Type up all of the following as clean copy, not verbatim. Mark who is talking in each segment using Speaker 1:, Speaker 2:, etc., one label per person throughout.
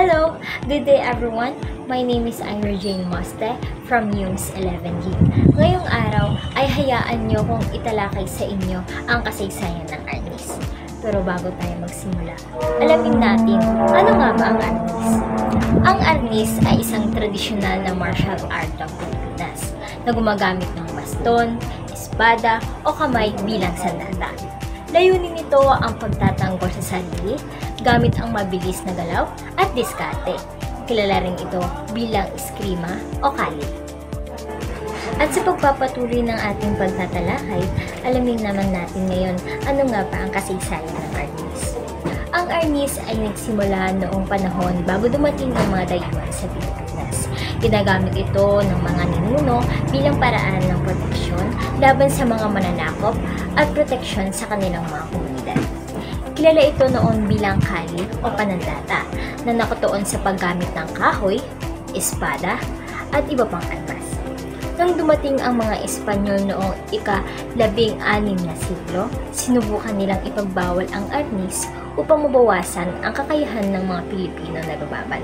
Speaker 1: Hello! Good day everyone! My name is Ira Jane Moste from News 11D. Ngayong araw ay hayaan nyo kong italakay sa inyo ang kasaysayan ng Arnis. Pero bago tayo magsimula, alamin natin ano nga ba ang Arnis? Ang Arnis ay isang tradisyonal na martial art ng Pilipinas na gumagamit ng baston, espada o kamay bilang sandata. Layunin nito ang pagtatanggol sa sarili gamit ang mabilis na galaw at diskarte. Kilala rin ito bilang eskrima o kali. At sa pagpapatuloy ng ating pagtatalakay, alamin naman natin ngayon ano nga ba ang kasaysayan ng Arnis. Ang Arnis ay nagsimula noong panahon bago dumating ang mga dayuhan sa Pilipinas. Ginagamit ito ng mga ninuno bilang paraan ng proteksyon laban sa mga mananakop at proteksyon sa kanilang mga komunidad. Kilala ito noon bilang kali o panandata na nakatuon sa paggamit ng kahoy, espada, at iba pang armas. Nang dumating ang mga Espanyol noong ika-16 na siglo, sinubukan nilang ipagbawal ang Arnis upang mabawasan ang kakayahan ng mga Pilipino na lumaban.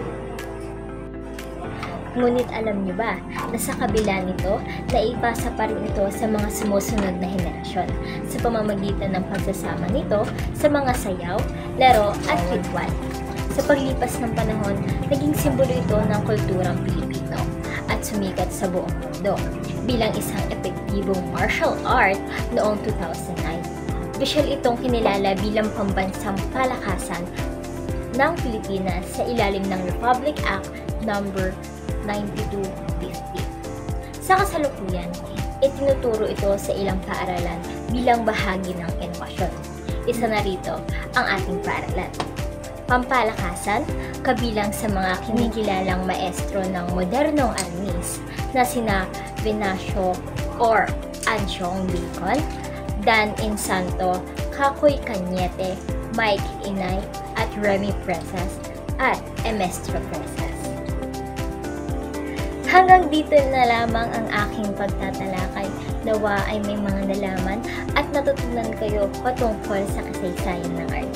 Speaker 1: Ngunit alam niyo ba na sa kabila nito, naipasa pa rin ito sa mga sumusunod na henerasyon sa pamamagitan ng pagsasama nito sa mga sayaw, laro at ritual. Sa paglipas ng panahon, naging simbolo ito ng kulturang Pilipino at sumikat sa buong mundo bilang isang epektibong martial art noong 2009. Opisyal itong kinilala bilang pambansang palakasan ng Pilipinas sa ilalim ng Republic Act No. 9250. Sa kasalukuyan, itinuturo ito sa ilang paaralan bilang bahagi ng edukasyon. Isa na rito ang ating paaralan. Pampalakasan, kabilang sa mga kinikilalang maestro ng modernong Arnis na sina Venancio or Ansyong Bacon, Dan Insanto, Kakoy Cañete, Mike Inay, at Remy Presas at Emestro Presas. Hanggang dito na lamang ang aking pagtatalakay. Nawa ay may mga nalaman at natutunan kayo patungkol sa kasaysayan ng art.